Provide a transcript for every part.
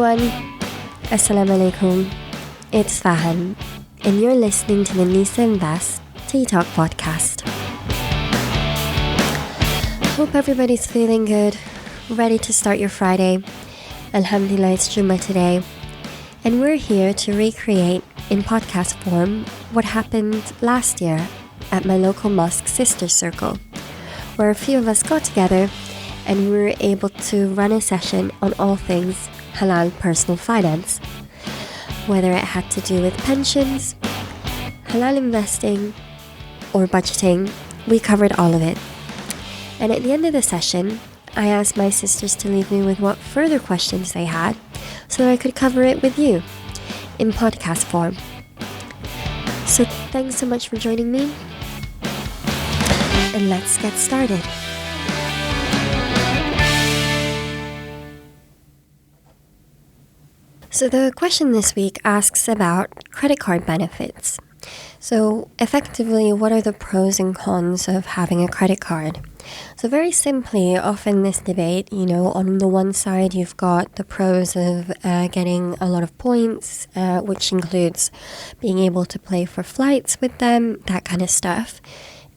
everyone, Assalamu-aleykum. It's Fahan, and you're listening to the Nisa Invest Tea Talk podcast. Hope everybody's feeling good, ready to start your Friday. Alhamdulillah, it's Jummah today, and we're here to recreate in podcast form what happened last year at my local mosque sister circle, where a few of us got together and we were able to run a session on all things halal personal finance, whether it had to do with pensions, halal investing, or budgeting. We covered all of it. And at the end of the session, I asked my sisters to leave me with what further questions they had so that I could cover it with you in podcast form. So thanks so much for joining me, and let's get started. So the question this week asks about credit card benefits. So effectively, what are the pros and cons of having a credit card? So very simply, often this debate, on the one side, you've got the pros of getting a lot of points, which includes being able to pay for flights with them, that kind of stuff.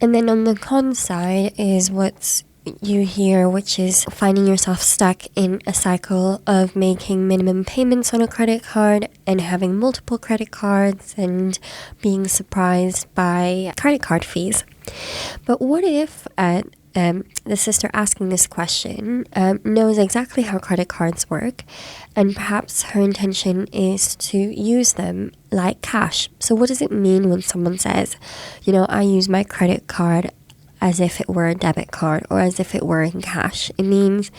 And then on the con side is what's you hear, which is finding yourself stuck in a cycle of making minimum payments on a credit card and having multiple credit cards and being surprised by credit card fees. But what if the sister asking this question knows exactly how credit cards work, and perhaps her intention is to use them like cash? So what does it mean when someone says, I use my credit card as if it were a debit card or as if it were in cash? It means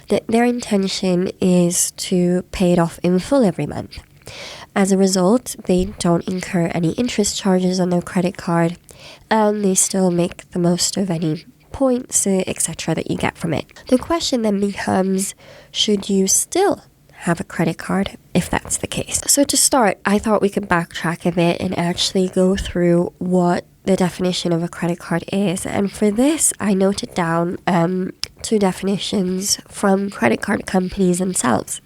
that their intention is to pay it off in full every month. As a result, they don't incur any interest charges on their credit card, and they still make the most of any points, etc. that you get from it. The question then becomes, should you still have a credit card if that's the case? So to start, I thought we could backtrack a bit and actually go through what the definition of a credit card is. And for this, I noted down two definitions from credit card companies themselves.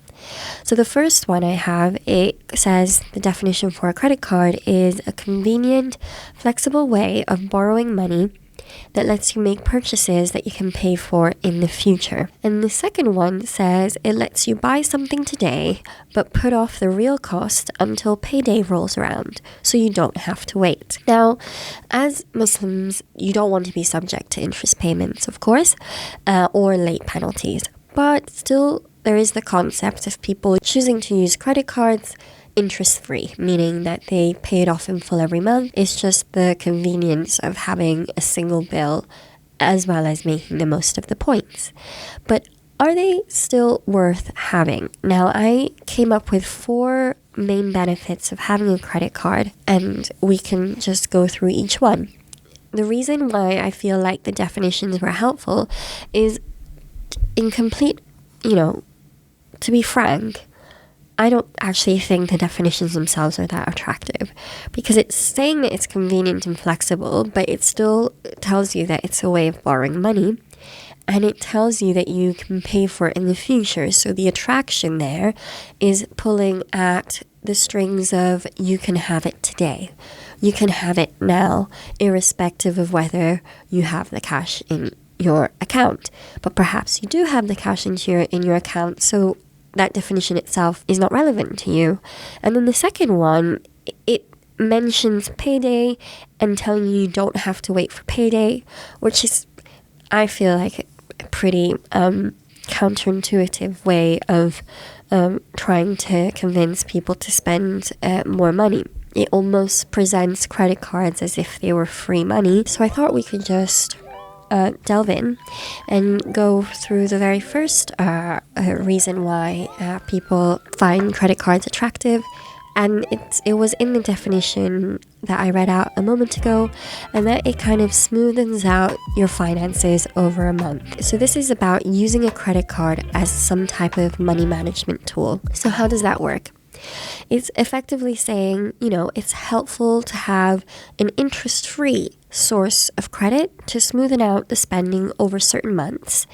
So the first one I have, it says the definition for a credit card is a convenient, flexible way of borrowing money that lets you make purchases that you can pay for in the future. And the second one says it lets you buy something today, but put off the real cost until payday rolls around, so you don't have to wait. Now, as Muslims, you don't want to be subject to interest payments, of course, or late penalties. But still, there is the concept of people choosing to use credit cards interest-free, meaning that they pay it off in full every month. It's just the convenience of having a single bill as well as making the most of the points. But are they still worth having? Now, I came up with 4 main benefits of having a credit card, and we can just go through each one. The reason why I feel like the definitions were helpful is to be frank, I don't actually think the definitions themselves are that attractive, because it's saying that it's convenient and flexible, but it still tells you that it's a way of borrowing money, and it tells you that you can pay for it in the future. So the attraction there is pulling at the strings of you can have it today. You can have it now, irrespective of whether you have the cash in your account. But perhaps you do have the cash in your account, so that definition itself is not relevant to you. And then the second one, it mentions payday and telling you don't have to wait for payday, which is, I feel like, a pretty counterintuitive way of trying to convince people to spend more money. It almost presents credit cards as if they were free money. So I thought we could just delve in and go through the very first reason why people find credit cards attractive. And it was in the definition that I read out a moment ago, and that it kind of smoothens out your finances over a month. So this is about using a credit card as some type of money management tool. So how does that work? It's effectively saying, it's helpful to have an interest-free source of credit to smoothen out the spending over certain months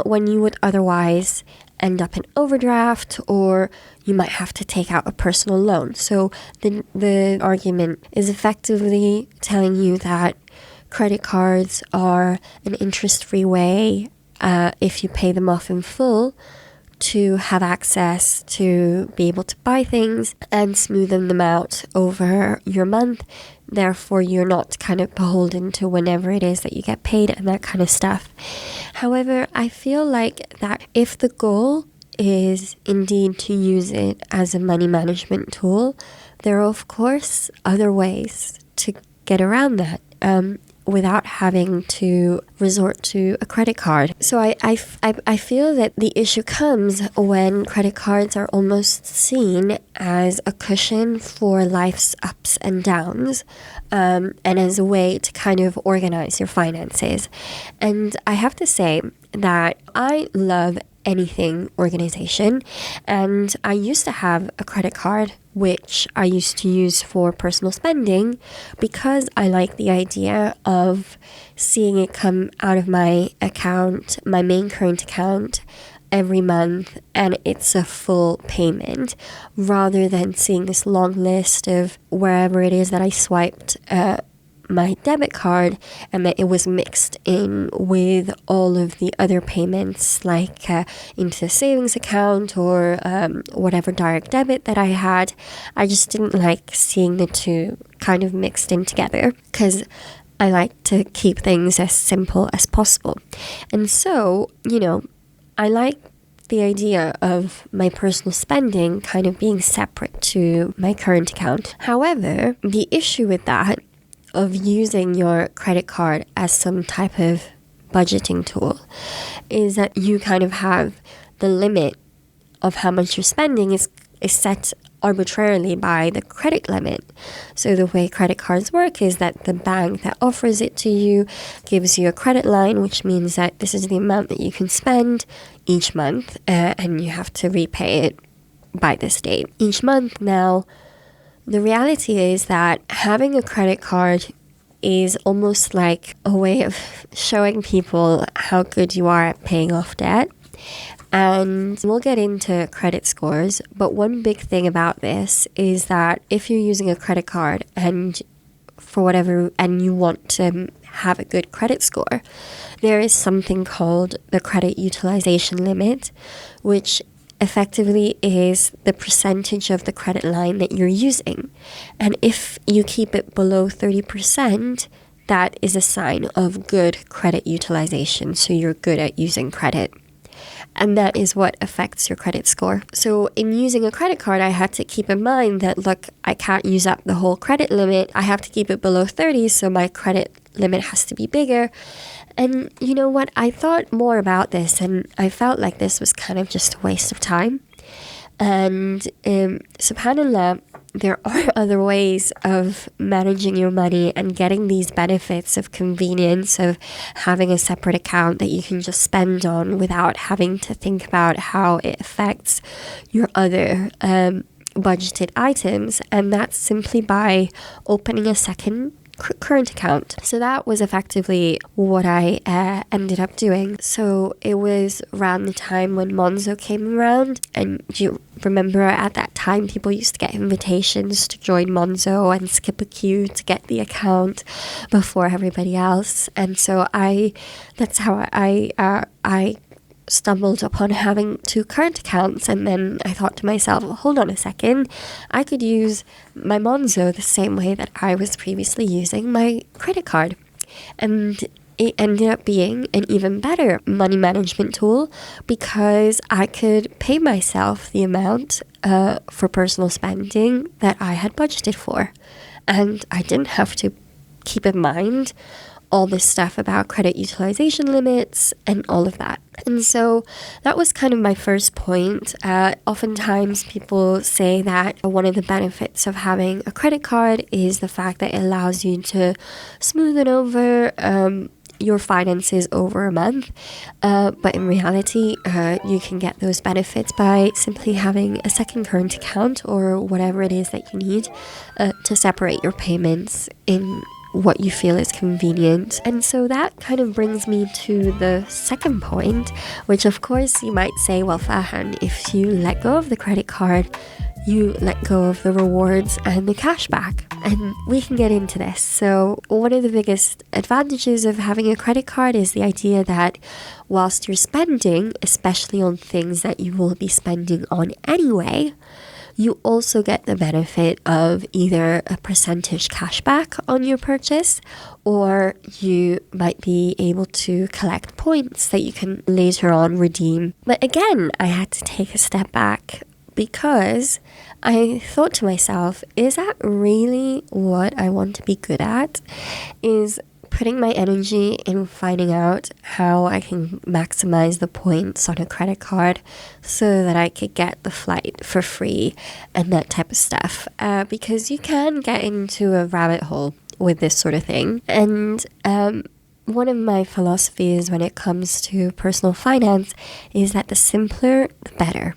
when you would otherwise end up in overdraft, or you might have to take out a personal loan. So the argument is effectively telling you that credit cards are an interest-free way, if you pay them off in full, to have access to be able to buy things and smoothen them out over your month. Therefore, you're not kind of beholden to whenever it is that you get paid and that kind of stuff. However, I feel like that if the goal is indeed to use it as a money management tool, there are, of course, other ways to get around that. Without having to resort to a credit card. So I feel that the issue comes when credit cards are almost seen as a cushion for life's ups and downs, and as a way to kind of organize your finances. And I have to say that I love anything organization, and I used to have a credit card which I used to use for personal spending because I like the idea of seeing it come out of my account, my main current account, every month, and it's a full payment, rather than seeing this long list of wherever it is that I swiped my debit card, and that it was mixed in with all of the other payments, like into the savings account or whatever direct debit that I had. I just didn't like seeing the two kind of mixed in together, because I like to keep things as simple as possible. And so, I like the idea of my personal spending kind of being separate to my current account. However, the issue with that, of using your credit card as some type of budgeting tool, is that you kind of have the limit of how much you're spending is set arbitrarily by the credit limit. So the way credit cards work is that the bank that offers it to you gives you a credit line, which means that this is the amount that you can spend each month, and you have to repay it by this date each month. Now, the reality is that having a credit card is almost like a way of showing people how good you are at paying off debt. And we'll get into credit scores, but one big thing about this is that if you're using a credit card and you want to have a good credit score, there is something called the credit utilization limit, which effectively is the percentage of the credit line that you're using. And if you keep it below 30%, that is a sign of good credit utilization. So you're good at using credit. And that is what affects your credit score. So in using a credit card, I had to keep in mind that, look, I can't use up the whole credit limit. I have to keep it below 30, so my credit limit has to be bigger. And you know what? I thought more about this, and I felt like this was kind of just a waste of time. And subhanAllah, there are other ways of managing your money and getting these benefits of convenience of having a separate account that you can just spend on without having to think about how it affects your other budgeted items. And that's simply by opening a second current account. So that was effectively what I ended up doing. So it was around the time when Monzo came around, and you remember at that time people used to get invitations to join Monzo and skip a queue to get the account before everybody else. And so that's how I stumbled upon having two current accounts, and then I thought to myself, hold on a second, I could use my Monzo the same way that I was previously using my credit card. And it ended up being an even better money management tool because I could pay myself the amount for personal spending that I had budgeted for. And I didn't have to keep in mind all this stuff about credit utilization limits and all of that. And so that was kind of my first point. Oftentimes people say that one of the benefits of having a credit card is the fact that it allows you to smoothen over your finances over a month. But in reality, you can get those benefits by simply having a second current account or whatever it is that you need to separate your payments in what you feel is convenient. And so that kind of brings me to the second point, which of course you might say, well, Fahan, if you let go of the credit card, you let go of the rewards and the cashback. And we can get into this. So one of the biggest advantages of having a credit card is the idea that whilst you're spending, especially on things that you will be spending on anyway, you also get the benefit of either a percentage cashback on your purchase, or you might be able to collect points that you can later on redeem. But again, I had to take a step back because I thought to myself, is that really what I want to be good at? Is putting my energy in finding out how I can maximize the points on a credit card so that I could get the flight for free and that type of stuff. Because you can get into a rabbit hole with this sort of thing. And one of my philosophies when it comes to personal finance is that the simpler, the better.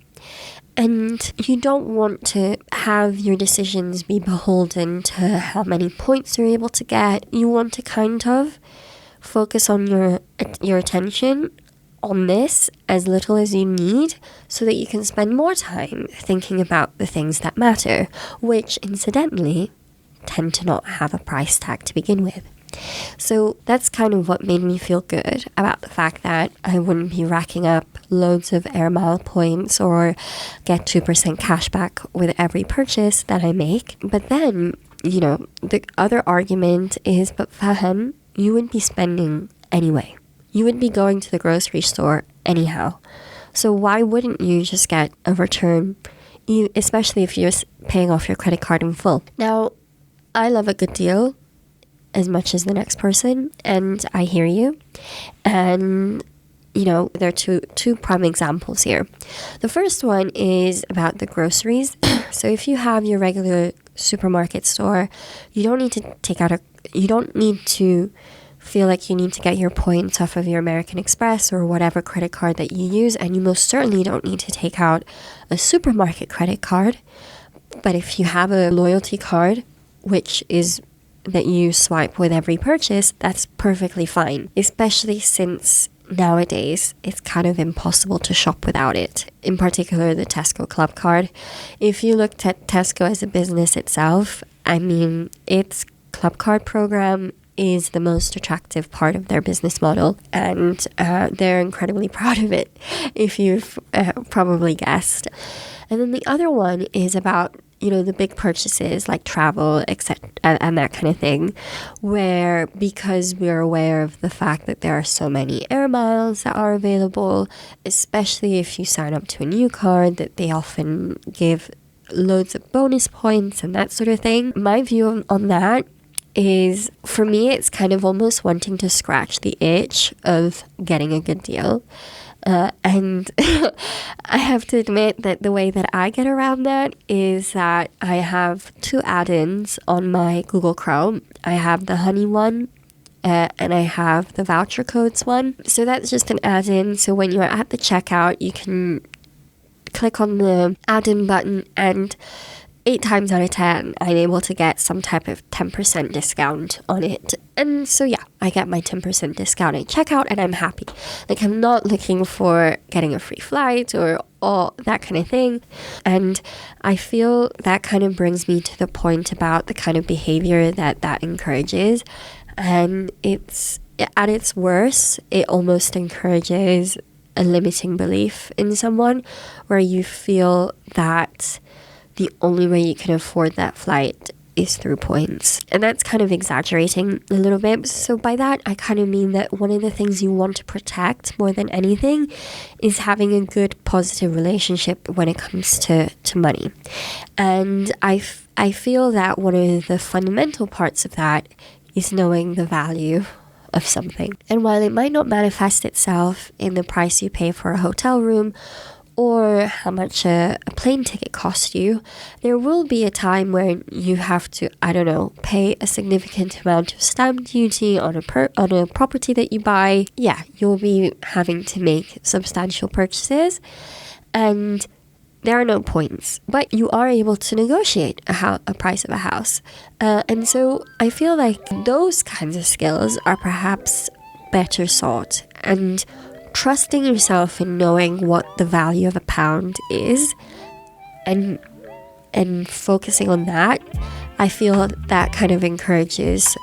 And you don't want to have your decisions be beholden to how many points you're able to get. You want to kind of focus on your attention on this as little as you need so that you can spend more time thinking about the things that matter, which incidentally tend to not have a price tag to begin with. So that's kind of what made me feel good about the fact that I wouldn't be racking up loads of air mile points or get 2% cash back with every purchase that I make. But then, the other argument is, but Fahan, you would be spending anyway. You would be going to the grocery store anyhow. So why wouldn't you just get a return, especially if you're paying off your credit card in full? Now, I love a good deal as much as the next person, and I hear you. And there are two prime examples here. The first one is about the groceries. So if you have your regular supermarket store, you don't need to feel like you need to get your points off of your American Express or whatever credit card that you use, and you most certainly don't need to take out a supermarket credit card. But if you have a loyalty card, which is that you swipe with every purchase, that's perfectly fine, especially since nowadays it's kind of impossible to shop without it, in particular the Tesco Club card. If you looked at Tesco as a business itself, its Club card program is the most attractive part of their business model, and they're incredibly proud of it, if you've probably guessed. And then the other one is about the big purchases like travel, etc., and that kind of thing, where because we're aware of the fact that there are so many air miles that are available, especially if you sign up to a new card, that they often give loads of bonus points and that sort of thing. My view on that is, for me, it's kind of almost wanting to scratch the itch of getting a good deal. And I have to admit that the way that I get around that is that I have two add-ins on my Google Chrome. I have the Honey one, and I have the voucher codes one. So that's just an add-in. So when you're at the checkout, you can click on the add-in button, and 8 times out of 10, I'm able to get some type of 10% discount on it. And so yeah, I get my 10% discount at checkout, and I'm happy. Like, I'm not looking for getting a free flight or all that kind of thing. And I feel that kind of brings me to the point about the kind of behavior that encourages. And it's, at its worst, it almost encourages a limiting belief in someone, where you feel that the only way you can afford that flight is through points. And that's kind of exaggerating a little bit. So by that, I kind of mean that one of the things you want to protect more than anything is having a good, positive relationship when it comes to money. And I feel that one of the fundamental parts of that is knowing the value of something. And while it might not manifest itself in the price you pay for a hotel room or how much a plane ticket costs you, there will be a time where you have to, pay a significant amount of stamp duty on a property that you buy. Yeah, you'll be having to make substantial purchases. And there are no points, but you are able to negotiate a price of a house. And so I feel like those kinds of skills are perhaps better sought. And trusting yourself in knowing what the value of a pound is and focusing on that, I feel that kind of encourages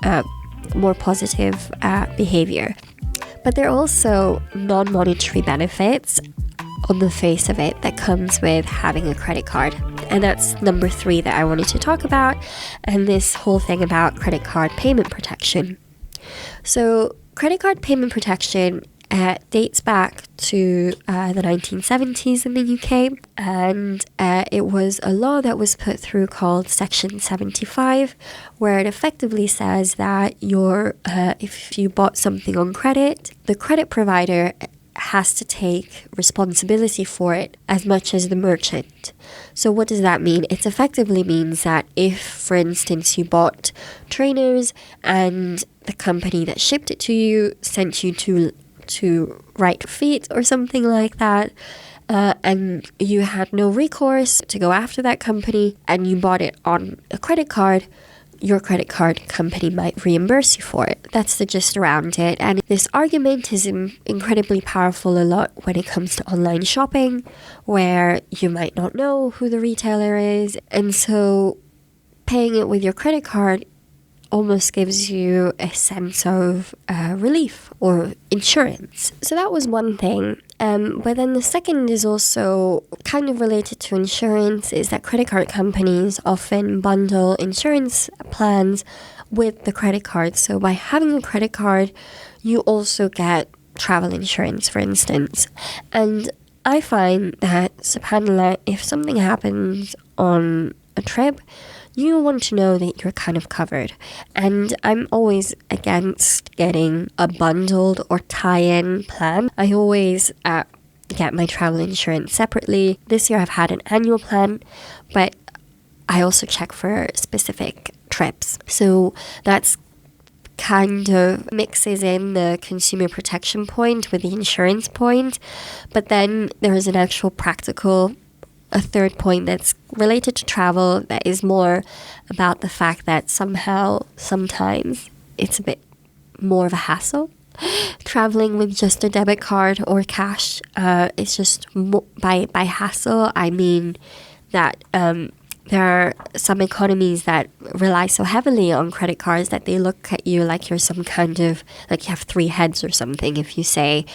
more positive behavior. But there are also non-monetary benefits on the face of it that comes with having a credit card. And that's number 3 that I wanted to talk about, and this whole thing about credit card payment protection. So credit card payment protection dates back to the 1970s in the UK, and it was a law that was put through called Section 75, where it effectively says that if you bought something on credit, the credit provider has to take responsibility for it as much as the merchant. So what does that mean? It effectively means that if, for instance, you bought trainers and the company that shipped it to you sent you to right feet or something like that, and you had no recourse to go after that company, and you bought it on a credit card, your credit card company might reimburse you for it. That's the gist around it. And this argument is incredibly powerful a lot when it comes to online shopping, where you might not know who the retailer is. And so paying it with your credit card almost gives you a sense of relief or insurance. So that was one thing. But then the second is also kind of related to insurance, is that credit card companies often bundle insurance plans with the credit card. So by having a credit card, you also get travel insurance, for instance. And I find that, subhanAllah, if something happens on a trip, you want to know that you're kind of covered. And I'm always against getting a bundled or tie-in plan. I always get my travel insurance separately. This year I've had an annual plan, but I also check for specific trips. So that's kind of mixes in the consumer protection point with the insurance point. But then there is an actual practical a third point that's related to travel, that is more about the fact that sometimes it's a bit more of a hassle traveling with just a debit card or cash. It's just by hassle, I mean that there are some economies that rely so heavily on credit cards that they look at you like you're some kind of, like you have 3 heads or something. If you say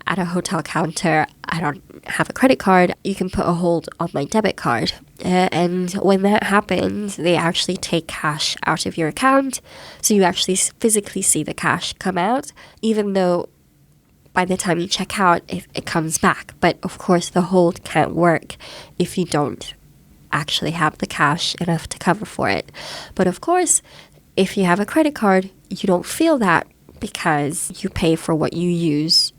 at a hotel counter, I don't have a credit card, you can put a hold on my debit card. And when that happens, they actually take cash out of your account. So you actually physically see the cash come out, even though by the time you check out, it comes back. But of course, the hold can't work if you don't actually have the cash enough to cover for it. But of course, if you have a credit card, you don't feel that because you pay for what you use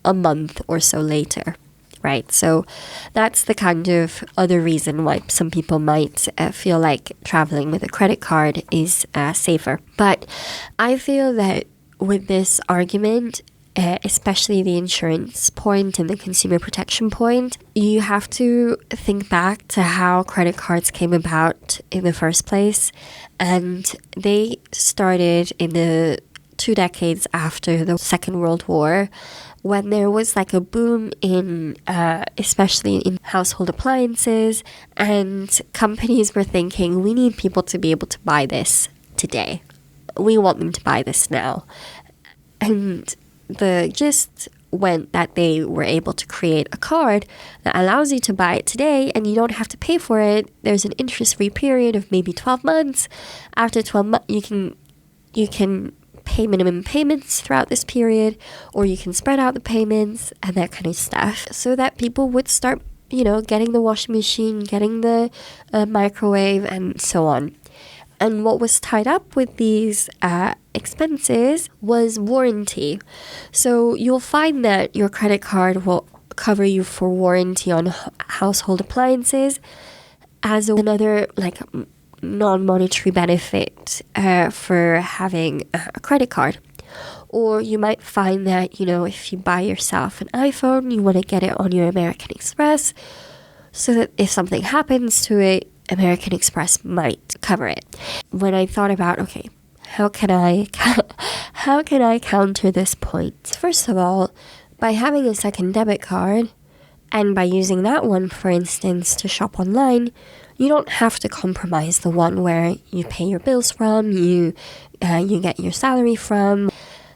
a month or so later, right? So that's the kind of other reason why some people might feel like traveling with a credit card is safer. But I feel that with this argument, especially the insurance point and the consumer protection point, you have to think back to how credit cards came about in the first place. And they started in the 2 decades after the Second World War, when there was like a boom in, especially in household appliances, and companies were thinking, we need people to be able to buy this today. We want them to buy this now. And the gist went that they were able to create a card that allows you to buy it today, and you don't have to pay for it. There's an interest-free period of maybe 12 months. After 12 months, you can pay minimum payments throughout this period, or you can spread out the payments and that kind of stuff, so that people would start, getting the washing machine, getting the microwave, and so on. And what was tied up with these expenses was warranty. So you'll find that your credit card will cover you for warranty on household appliances as another non-monetary benefit for having a credit card. Or you might find that, if you buy yourself an iPhone, you want to get it on your American Express. so that if something happens to it, American Express might cover it. When I thought about, okay, how can I counter this point? First of all, by having a second debit card, and by using that one, for instance, to shop online, you don't have to compromise the one where you pay your bills from, you get your salary from.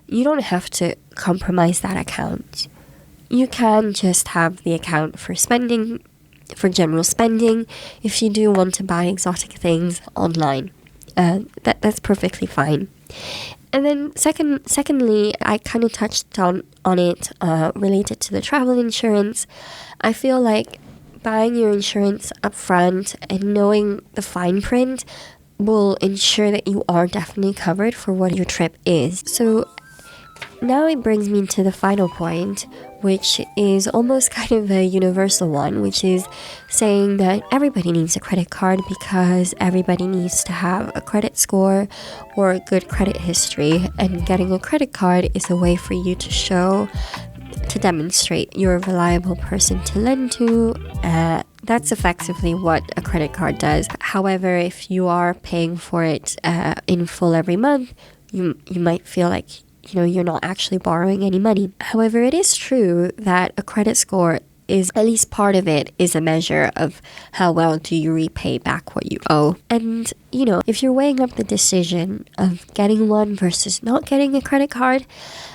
You don't have to compromise that account. You can just have the account for spending, for general spending, if you do want to buy exotic things online. That's perfectly fine. And then secondly, I kind of touched on it related to the travel insurance. I feel like buying your insurance up front and knowing the fine print will ensure that you are definitely covered for what your trip is. So now it brings me to the final point, which is almost kind of a universal one, which is saying that everybody needs a credit card because everybody needs to have a credit score or a good credit history. And getting a credit card is a way for you to demonstrate you're a reliable person to lend to. That's effectively what a credit card does. However, if you are paying for it in full every month, you might feel like you're not actually borrowing any money. However, it is true that a credit score is, at least part of it, is a measure of how well do you repay back what you owe. And, if you're weighing up the decision of getting one versus not getting a credit card,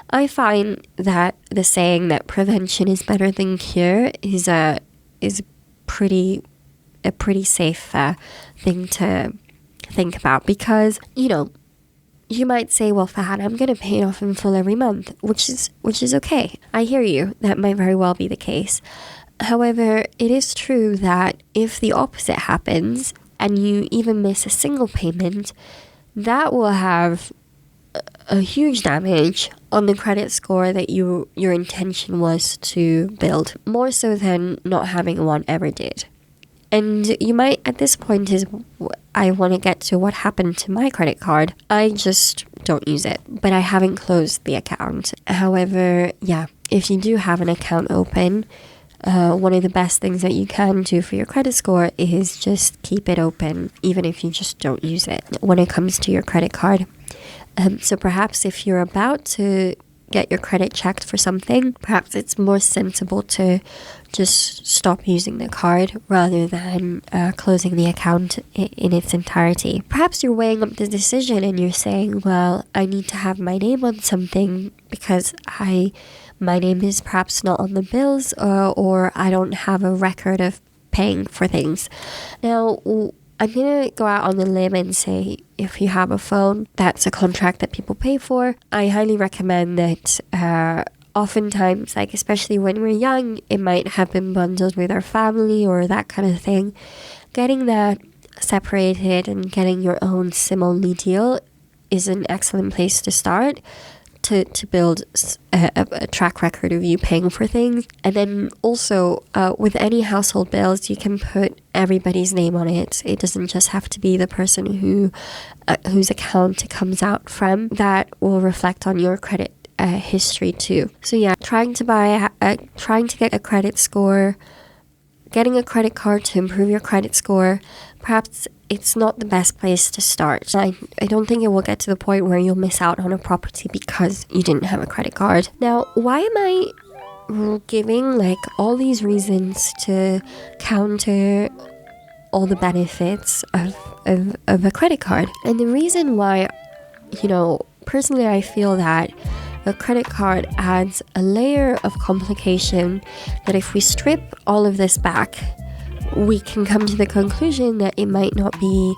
I find that the saying that prevention is better than cure is a pretty safe thing to think about, because, you might say, well, Fahan, I'm going to pay it off in full every month, which is okay. I hear you. That might very well be the case. However, it is true that if the opposite happens and you even miss a single payment, that will have a huge damage on the credit score that your intention was to build, more so than not having one ever did. And you might, at this point, I want to get to what happened to my credit card. I just don't use it, but I haven't closed the account. However, if you do have an account open, one of the best things that you can do for your credit score is just keep it open, even if you just don't use it when it comes to your credit card. So perhaps if you're about to get your credit checked for something, perhaps it's more sensible to just stop using the card rather than closing the account in its entirety. Perhaps you're weighing up the decision and you're saying, well, I need to have my name on something because my name is perhaps not on the bills, or I don't have a record of paying for things. Now, I'm going to go out on a limb and say, if you have a phone, that's a contract that people pay for. I highly recommend that oftentimes, like especially when we're young, it might have been bundled with our family or that kind of thing. Getting that separated and getting your own SIM-only deal is an excellent place to start to build a track record of you paying for things. And then also with any household bills, you can put everybody's name on it. It doesn't just have to be the person whose account it comes out from. That will reflect on your credit history too. So trying to get a credit score, getting a credit card to improve your credit score, perhaps it's not the best place to start. I don't think it will get to the point where you'll miss out on a property because you didn't have a credit card. Now, why am I giving all these reasons to counter all the benefits of a credit card? And the reason why, personally I feel that a credit card adds a layer of complication that if we strip all of this back, we can come to the conclusion that it might not be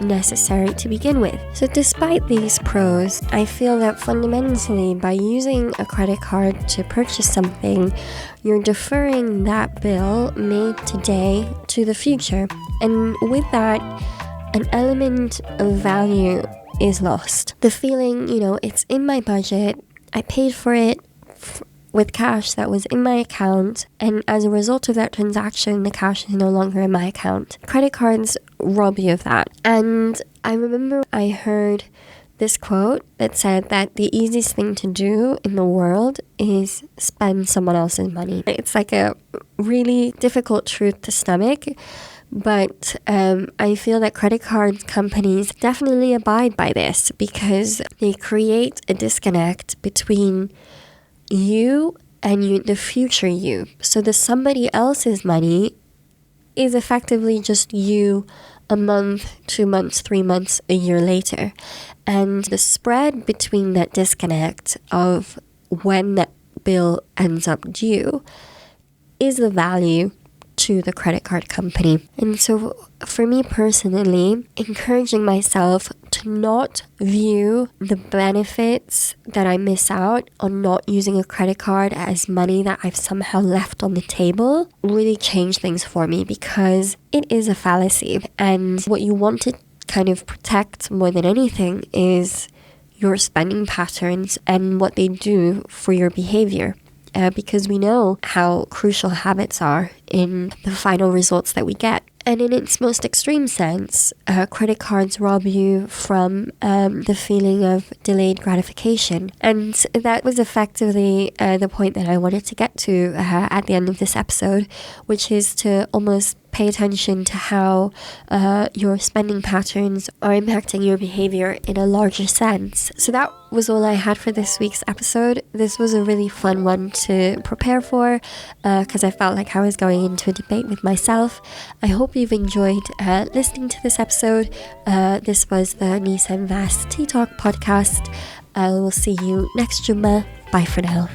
necessary to begin with. So despite these pros, I feel that fundamentally by using a credit card to purchase something, you're deferring that bill made today to the future. And with that, an element of value is lost. The feeling, it's in my budget, I paid for it with cash that was in my account, and as a result of that transaction, the cash is no longer in my account. Credit cards rob you of that. And I remember I heard this quote that said that the easiest thing to do in the world is spend someone else's money. It's like a really difficult truth to stomach, but I feel that credit card companies definitely abide by this because they create a disconnect between you and the future you. So the somebody else's money is effectively just you a month, 2 months, 3 months, a year later. And the spread between that disconnect of when that bill ends up due is the value to the credit card company. And so for me personally, encouraging myself to not view the benefits that I miss out on not using a credit card as money that I've somehow left on the table really changed things for me, because it is a fallacy. And what you want to kind of protect more than anything is your spending patterns and what they do for your behavior. Because we know how crucial habits are in the final results that we get. And in its most extreme sense, credit cards rob you from the feeling of delayed gratification. And that was effectively the point that I wanted to get to at the end of this episode, which is to almost pay attention to how your spending patterns are impacting your behavior in a larger sense. So that was all I had for this week's episode. This was a really fun one to prepare for because I felt like I was going into a debate with myself. I hope you've enjoyed listening to this episode. This was the Nisa and Vas Tea Talk podcast. I will see you next Jummah. Bye for now.